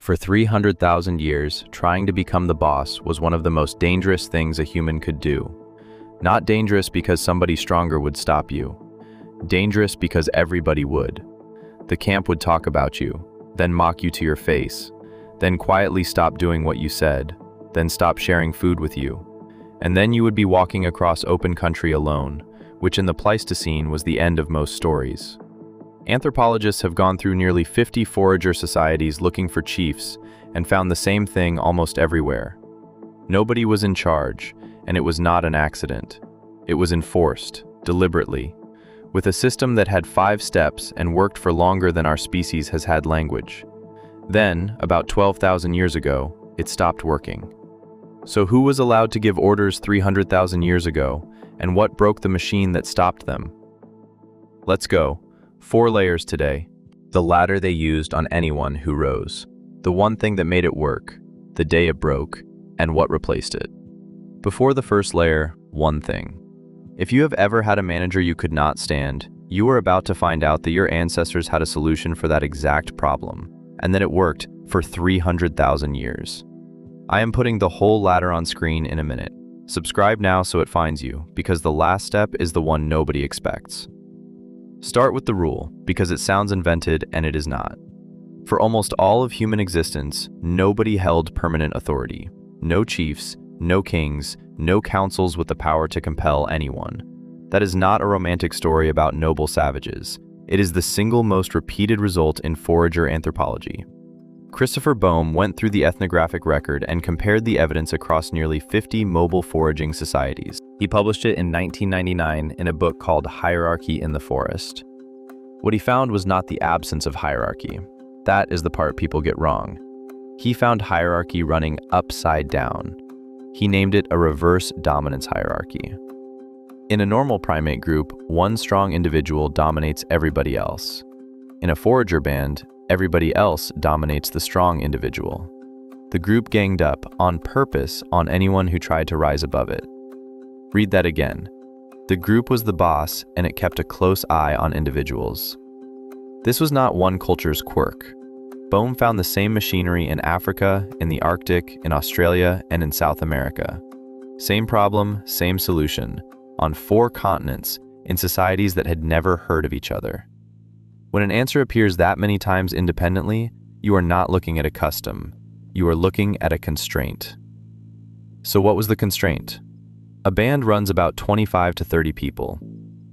For 300,000 years, trying to become the boss was one of the most dangerous things a human could do. Not dangerous because somebody stronger would stop you. Dangerous because everybody would. The camp would talk about you, then mock you to your face, then quietly stop doing what you said, then stop sharing food with you. And then you would be walking across open country alone, which in the Pleistocene was the end of most stories. Anthropologists have gone through nearly 50 forager societies looking for chiefs and found the same thing almost everywhere. Nobody was in charge, and it was not an accident. It was enforced, deliberately, with a system that had 5 steps and worked for longer than our species has had language. Then, about 12,000 years ago, it stopped working. So who was allowed to give orders 300,000 years ago, and what broke the machine that stopped them? Let's go. 4 layers today. The ladder they used on anyone who rose. The one thing that made it work, the day it broke, and what replaced it. Before the first layer, one thing. If you have ever had a manager you could not stand, you are about to find out that your ancestors had a solution for that exact problem, and that it worked for 300,000 years. I am putting the whole ladder on screen in a minute. Subscribe now so it finds you, because the last step is the one nobody expects. Start with the rule, because it sounds invented and it is not. For almost all of human existence, nobody held permanent authority. No chiefs, no kings, no councils with the power to compel anyone. That is not a romantic story about noble savages. It is the single most repeated result in forager anthropology. Christopher Boehm went through the ethnographic record and compared the evidence across nearly 50 mobile foraging societies. He published it in 1999 in a book called Hierarchy in the Forest. What he found was not the absence of hierarchy. That is the part people get wrong. He found hierarchy running upside down. He named it a reverse dominance hierarchy. In a normal primate group, one strong individual dominates everybody else. In a forager band, everybody else dominates the strong individual. The group ganged up on purpose on anyone who tried to rise above it. Read that again. The group was the boss, and it kept a close eye on individuals. This was not one culture's quirk. Boehm found the same machinery in Africa, in the Arctic, in Australia, and in South America. Same problem, same solution, on 4 continents, in societies that had never heard of each other. When an answer appears that many times independently, you are not looking at a custom. You are looking at a constraint. So what was the constraint? A band runs about 25 to 30 people.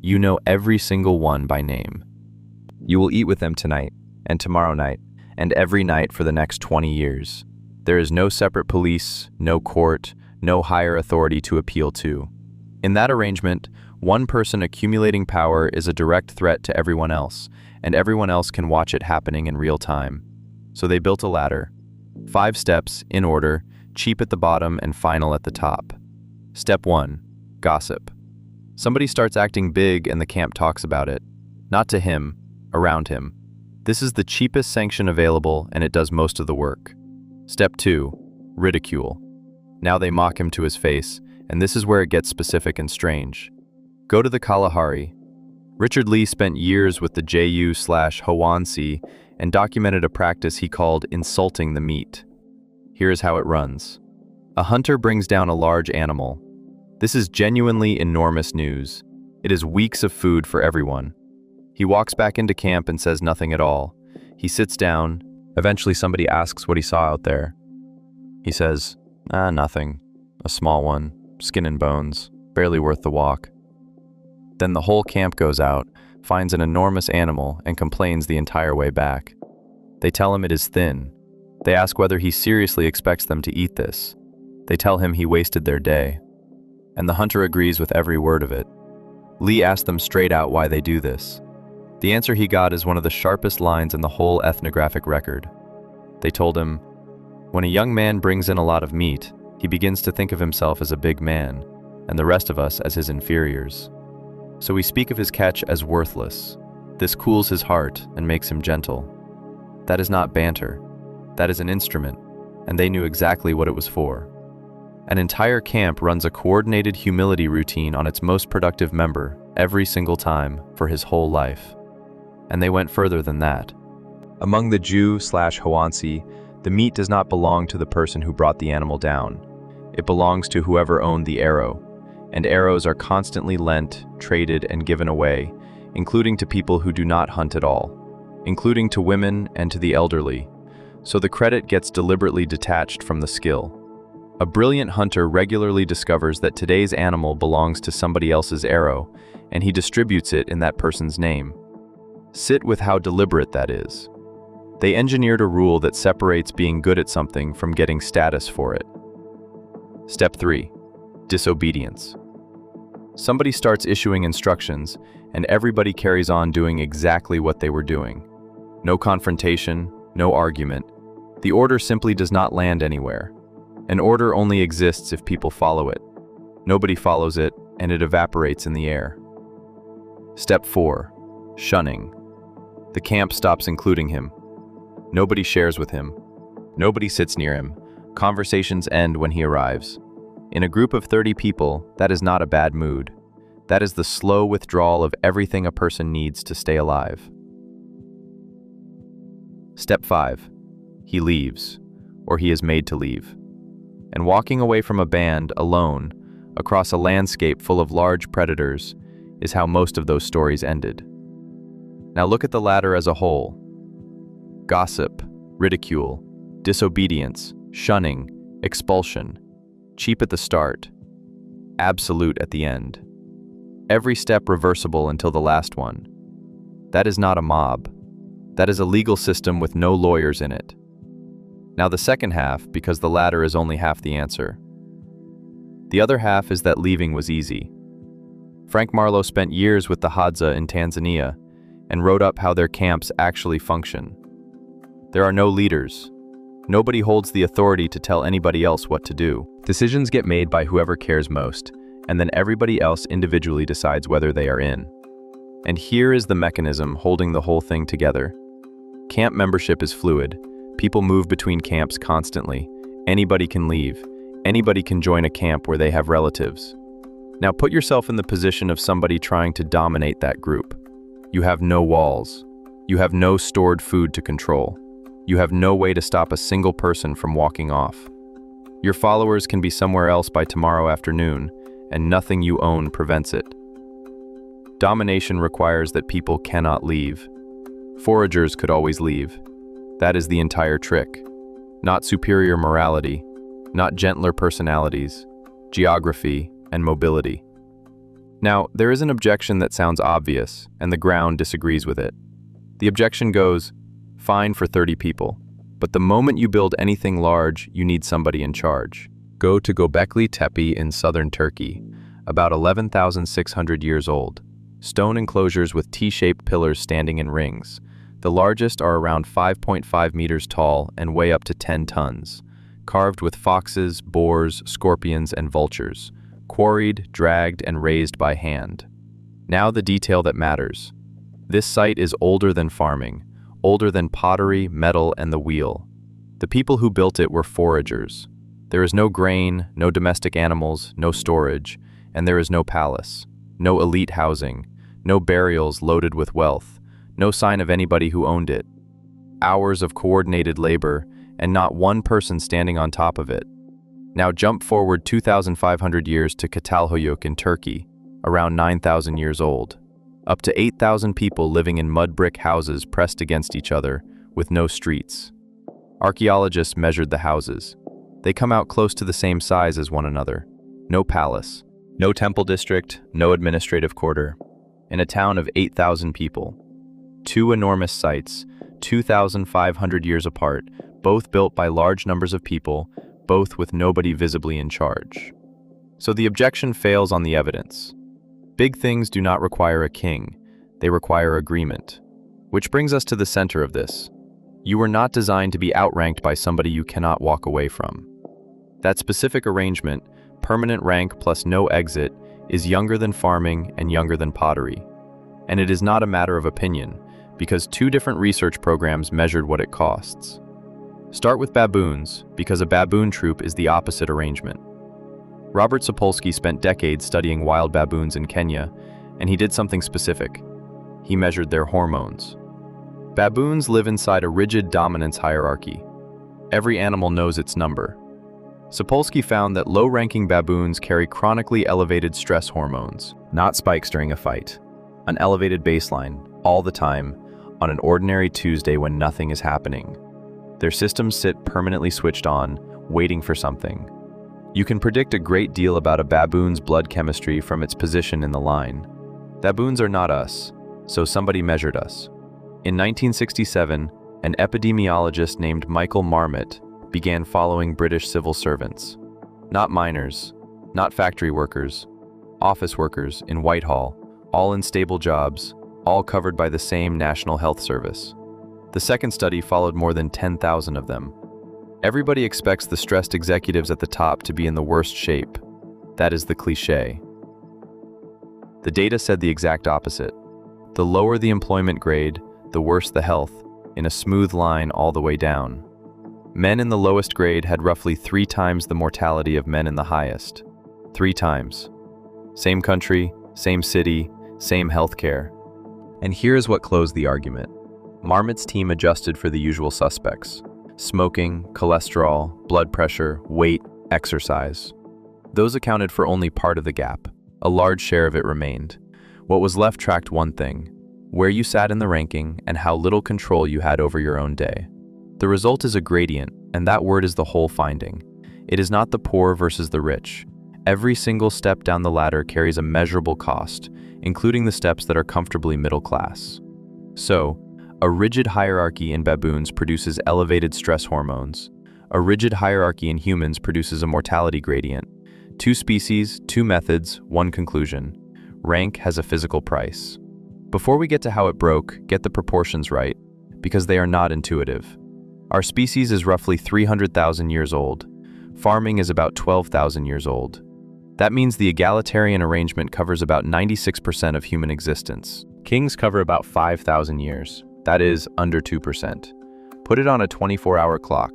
You know every single one by name. You will eat with them tonight, and tomorrow night, and every night for the next 20 years. There is no separate police, no court, no higher authority to appeal to. In that arrangement, one person accumulating power is a direct threat to everyone else, and everyone else can watch it happening in real time. So they built a ladder. 5 steps, in order, cheap at the bottom and final at the top. Step 1. Gossip. Somebody starts acting big and the camp talks about it. Not to him, around him. This is the cheapest sanction available and it does most of the work. Step 2. Ridicule. Now they mock him to his face, and this is where it gets specific and strange. Go to the Kalahari. Richard Lee spent years with the Ju/Hwansi and documented a practice he called insulting the meat. Here is how it runs. A hunter brings down a large animal. This is genuinely enormous news. It is weeks of food for everyone. He walks back into camp and says nothing at all. He sits down. Eventually somebody asks what he saw out there. He says, nothing. A small one, skin and bones, barely worth the walk. Then the whole camp goes out, finds an enormous animal, and complains the entire way back. They tell him it is thin. They ask whether he seriously expects them to eat this. They tell him he wasted their day. And the hunter agrees with every word of it. Lee asked them straight out why they do this. The answer he got is one of the sharpest lines in the whole ethnographic record. They told him, when a young man brings in a lot of meat, he begins to think of himself as a big man, and the rest of us as his inferiors. So we speak of his catch as worthless. This cools his heart and makes him gentle. That is not banter. That is an instrument, and they knew exactly what it was for. An entire camp runs a coordinated humility routine on its most productive member every single time for his whole life. And they went further than that. Among the Ju/Hwansi, The meat does not belong to the person who brought the animal down. It belongs to whoever owned the arrow, and arrows are constantly lent, traded, and given away, including to people who do not hunt at all, including to women and to the elderly, so the credit gets deliberately detached from the skill. A brilliant hunter regularly discovers that today's animal belongs to somebody else's arrow, and he distributes it in that person's name. Sit with how deliberate that is. They engineered a rule that separates being good at something from getting status for it. Step 3. Disobedience. Somebody starts issuing instructions, and everybody carries on doing exactly what they were doing. No confrontation, no argument. The order simply does not land anywhere. An order only exists if people follow it. Nobody follows it, and it evaporates in the air. Step 4. Shunning. The camp stops including him. Nobody shares with him. Nobody sits near him. Conversations end when he arrives. In a group of 30 people, that is not a bad mood. That is the slow withdrawal of everything a person needs to stay alive. Step 5. He leaves, or he is made to leave. And walking away from a band, alone, across a landscape full of large predators, is how most of those stories ended. Now look at the latter as a whole. Gossip, ridicule, disobedience, shunning, expulsion, cheap at the start, absolute at the end. Every step reversible until the last one. That is not a mob. That is a legal system with no lawyers in it. Now the second half, because the latter is only half the answer. The other half is that leaving was easy. Frank Marlowe spent years with the Hadza in Tanzania and wrote up how their camps actually function. There are no leaders. Nobody holds the authority to tell anybody else what to do. Decisions get made by whoever cares most, and then everybody else individually decides whether they are in. And here is the mechanism holding the whole thing together. Camp membership is fluid. People move between camps constantly. Anybody can leave. Anybody can join a camp where they have relatives. Now put yourself in the position of somebody trying to dominate that group. You have no walls. You have no stored food to control. You have no way to stop a single person from walking off. Your followers can be somewhere else by tomorrow afternoon, and nothing you own prevents it. Domination requires that people cannot leave. Foragers could always leave. That is the entire trick. Not superior morality, not gentler personalities, geography, and mobility. Now, there is an objection that sounds obvious, and the ground disagrees with it. The objection goes, fine for 30 people, but the moment you build anything large, you need somebody in charge. Go to Gobekli Tepe in southern Turkey, about 11,600 years old. Stone enclosures with T-shaped pillars standing in rings. The largest are around 5.5 meters tall and weigh up to 10 tons. Carved with foxes, boars, scorpions, and vultures. Quarried, dragged, and raised by hand. Now the detail that matters. This site is older than farming, older than pottery, metal, and the wheel. The people who built it were foragers. There is no grain, no domestic animals, no storage, and there is no palace, no elite housing, no burials loaded with wealth, no sign of anybody who owned it. Hours of coordinated labor, and not one person standing on top of it. Now jump forward 2,500 years to Çatalhöyük in Turkey, around 9,000 years old. Up to 8,000 people living in mud brick houses pressed against each other, with no streets. Archaeologists measured the houses. They come out close to the same size as one another. No palace, no temple district, no administrative quarter. In a town of 8,000 people. Two enormous sites, 2,500 years apart, both built by large numbers of people, both with nobody visibly in charge. So the objection fails on the evidence. Big things do not require a king, they require agreement. Which brings us to the center of this. You were not designed to be outranked by somebody you cannot walk away from. That specific arrangement, permanent rank plus no exit, is younger than farming and younger than pottery. And it is not a matter of opinion, because two different research programs measured what it costs. Start with baboons, because a baboon troop is the opposite arrangement. Robert Sapolsky spent decades studying wild baboons in Kenya, and he did something specific. He measured their hormones. Baboons live inside a rigid dominance hierarchy. Every animal knows its number. Sapolsky found that low-ranking baboons carry chronically elevated stress hormones, not spikes during a fight. An elevated baseline, all the time, on an ordinary Tuesday when nothing is happening. Their systems sit permanently switched on, waiting for something. You can predict a great deal about a baboon's blood chemistry from its position in the line. Baboons are not us, so somebody measured us. In 1967, an epidemiologist named Michael Marmot began following British civil servants. Not miners, not factory workers, office workers in Whitehall, all in stable jobs, all covered by the same National Health Service. The second study followed more than 10,000 of them. Everybody expects the stressed executives at the top to be in the worst shape. That is the cliché. The data said the exact opposite. The lower the employment grade, the worse the health, in a smooth line all the way down. Men in the lowest grade had roughly 3 times the mortality of men in the highest. 3 times. Same country, same city, same healthcare. And here's what closed the argument. Marmot's team adjusted for the usual suspects: smoking, cholesterol, blood pressure, weight, exercise. Those accounted for only part of the gap. A large share of it remained. What was left tracked one thing: where you sat in the ranking and how little control you had over your own day. The result is a gradient, and that word is the whole finding. It is not the poor versus the rich. Every single step down the ladder carries a measurable cost, including the steps that are comfortably middle class. So, a rigid hierarchy in baboons produces elevated stress hormones. A rigid hierarchy in humans produces a mortality gradient. 2 species, 2 methods, 1 conclusion. Rank has a physical price. Before we get to how it broke, get the proportions right, because they are not intuitive. Our species is roughly 300,000 years old. Farming is about 12,000 years old. That means the egalitarian arrangement covers about 96% of human existence. Kings cover about 5,000 years. That is, under 2%. Put it on a 24-hour clock.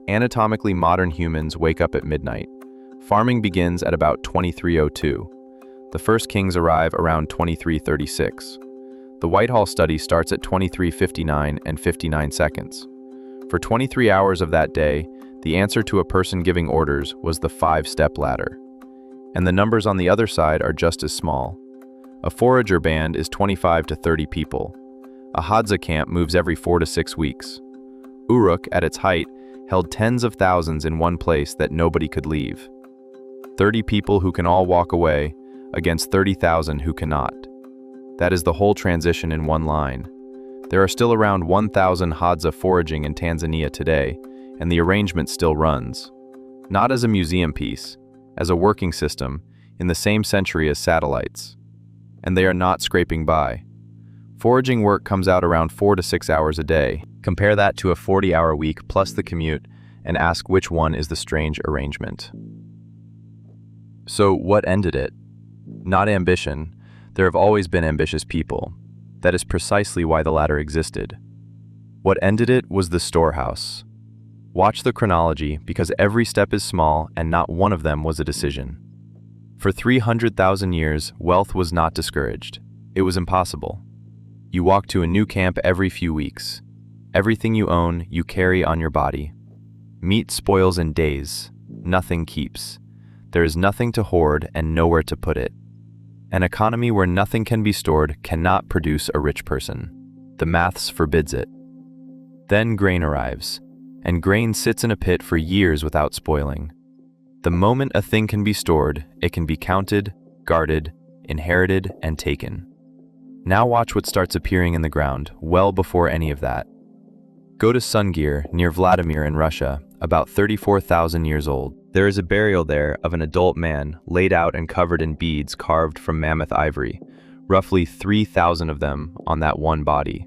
Anatomically modern humans wake up at midnight. Farming begins at about 2302. The first kings arrive around 2336. The Whitehall study starts at 23:59 and 59 seconds. For 23 hours of that day, the answer to a person giving orders was the 5-step ladder. And the numbers on the other side are just as small. A forager band is 25 to 30 people. A Hadza camp moves every 4 to 6 weeks. Uruk, at its height, held tens of thousands in one place that nobody could leave. 30 people who can all walk away against 30,000 who cannot. That is the whole transition in one line. There are still around 1,000 Hadza foraging in Tanzania today, and the arrangement still runs. Not as a museum piece, as a working system, in the same century as satellites. And they are not scraping by. Foraging work comes out around 4 to 6 hours a day. Compare that to a 40-hour week plus the commute, and ask which one is the strange arrangement. So what ended it? Not ambition. There have always been ambitious people. That is precisely why the ladder existed. What ended it was the storehouse. Watch the chronology, because every step is small and not one of them was a decision. For 300,000 years, wealth was not discouraged. It was impossible. You walk to a new camp every few weeks. Everything you own, you carry on your body. Meat spoils in days. Nothing keeps. There is nothing to hoard and nowhere to put it. An economy where nothing can be stored cannot produce a rich person. The maths forbids it. Then grain arrives, and grain sits in a pit for years without spoiling. The moment a thing can be stored, it can be counted, guarded, inherited, and taken. Now watch what starts appearing in the ground, well before any of that. Go to Sungir, near Vladimir in Russia, about 34,000 years old. There is a burial there of an adult man, laid out and covered in beads carved from mammoth ivory, roughly 3,000 of them on that one body.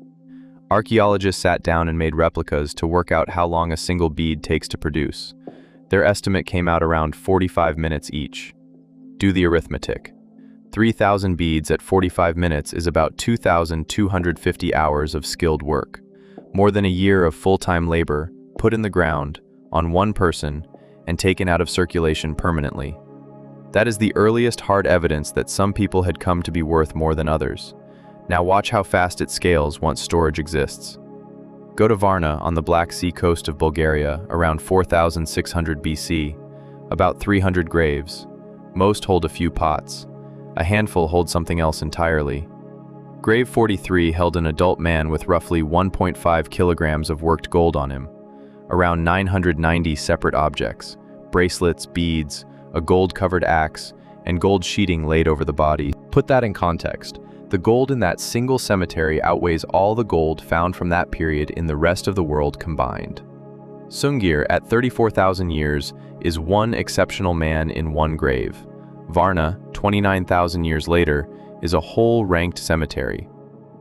Archaeologists sat down and made replicas to work out how long a single bead takes to produce. Their estimate came out around 45 minutes each. Do the arithmetic. 3,000 beads at 45 minutes is about 2,250 hours of skilled work. More than a year of full-time labor, put in the ground, on one person, and taken out of circulation permanently. That is the earliest hard evidence that some people had come to be worth more than others. Now watch how fast it scales once storage exists. Go to Varna on the Black Sea coast of Bulgaria around 4600 BC, about 300 graves. Most hold a few pots. A handful hold something else entirely. Grave 43 held an adult man with roughly 1.5 kilograms of worked gold on him, around 990 separate objects, bracelets, beads, a gold-covered axe, and gold sheeting laid over the body. Put that in context. The gold in that single cemetery outweighs all the gold found from that period in the rest of the world combined. Sungir, at 34,000 years, is one exceptional man in one grave. Varna, 29,000 years later, is a whole ranked cemetery.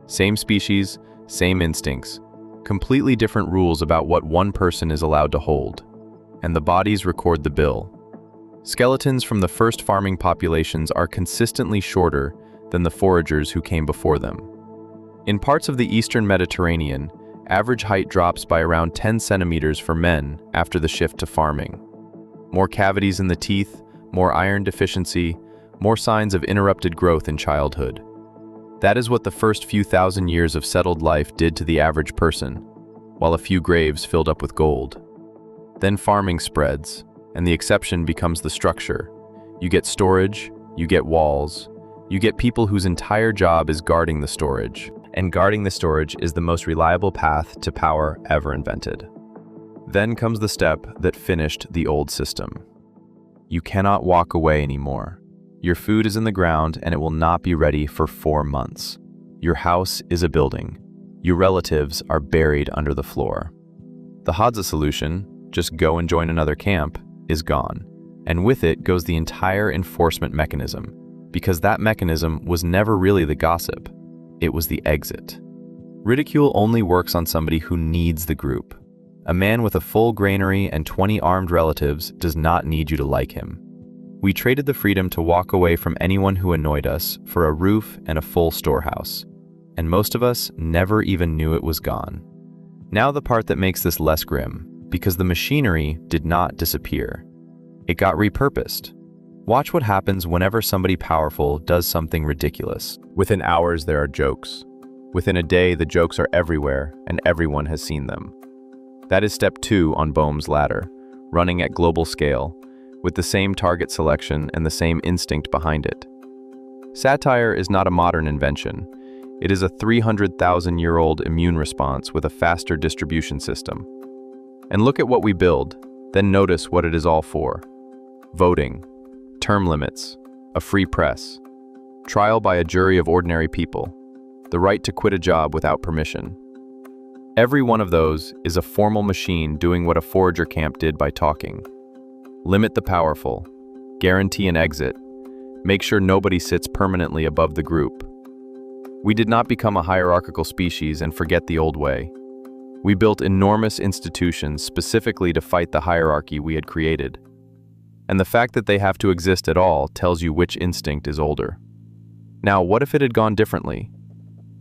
Same species, same instincts, completely different rules about what one person is allowed to hold. And the bodies record the bill. Skeletons from the first farming populations are consistently shorter than the foragers who came before them. In parts of the eastern Mediterranean, average height drops by around 10 centimeters for men after the shift to farming. More cavities in the teeth, more iron deficiency, more signs of interrupted growth in childhood. That is what the first few thousand years of settled life did to the average person, while a few graves filled up with gold. Then farming spreads, and the exception becomes the structure. You get storage, you get walls, you get people whose entire job is guarding the storage. And guarding the storage is the most reliable path to power ever invented. Then comes the step that finished the old system. You cannot walk away anymore. Your food is in the ground and it will not be ready for 4 months. Your house is a building. Your relatives are buried under the floor. The Hadza solution, just go and join another camp, is gone. And with it goes the entire enforcement mechanism, because that mechanism was never really the gossip. It was the exit. Ridicule only works on somebody who needs the group. A man with a full granary and 20 armed relatives does not need you to like him. We traded the freedom to walk away from anyone who annoyed us for a roof and a full storehouse. And most of us never even knew it was gone. Now the part that makes this less grim, because the machinery did not disappear. It got repurposed. Watch what happens whenever somebody powerful does something ridiculous. Within hours there are jokes. Within a day the jokes are everywhere and everyone has seen them. That is step 2 on Boehm's ladder, running at global scale, with the same target selection and the same instinct behind it. Satire is not a modern invention. It is a 300,000-year-old immune response with a faster distribution system. And look at what we build, then notice what it is all for. Voting, term limits, a free press, trial by a jury of ordinary people, the right to quit a job without permission. Every one of those is a formal machine doing what a forager camp did by talking. Limit the powerful, guarantee an exit, make sure nobody sits permanently above the group. We did not become a hierarchical species and forget the old way. We built enormous institutions specifically to fight the hierarchy we had created. And the fact that they have to exist at all tells you which instinct is older. Now, what if it had gone differently?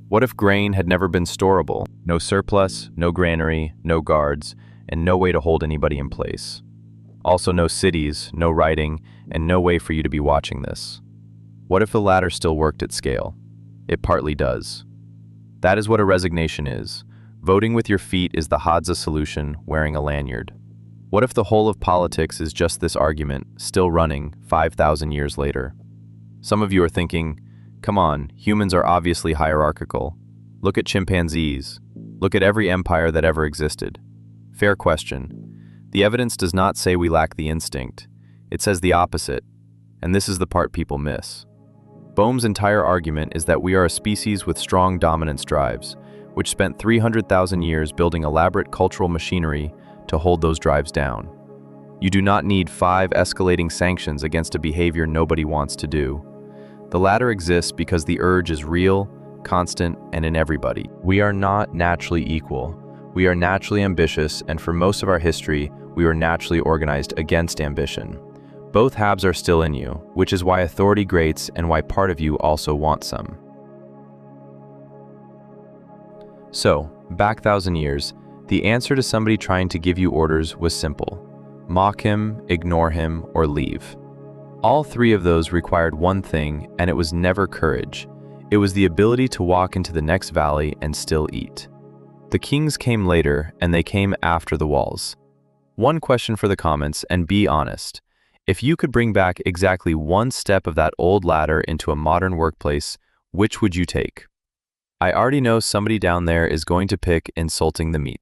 What if grain had never been storable? No surplus, no granary, no guards, and no way to hold anybody in place. Also no cities, no writing, and no way for you to be watching this. What if the latter still worked at scale? It partly does. That is what a resignation is. Voting with your feet is the Hadza solution wearing a lanyard. What if the whole of politics is just this argument, still running 5,000 years later? Some of you are thinking, come on, humans are obviously hierarchical. Look at chimpanzees. Look at every empire that ever existed. Fair question. The evidence does not say we lack the instinct. It says the opposite, and this is the part people miss. Boehm's entire argument is that we are a species with strong dominance drives, which spent 300,000 years building elaborate cultural machinery to hold those drives down. You do not need 5 escalating sanctions against a behavior nobody wants to do. The latter exists because the urge is real, constant, and in everybody. We are not naturally equal. We are naturally ambitious, and for most of our history, we were naturally organized against ambition. Both halves are still in you, which is why authority grates and why part of you also wants some. So, back 1,000 years, the answer to somebody trying to give you orders was simple. Mock him, ignore him, or leave. All 3 of those required one thing, and it was never courage. It was the ability to walk into the next valley and still eat. The kings came later, and they came after the walls. One question for the comments, and be honest. If you could bring back exactly one step of that old ladder into a modern workplace, which would you take? I already know somebody down there is going to pick insulting the meat.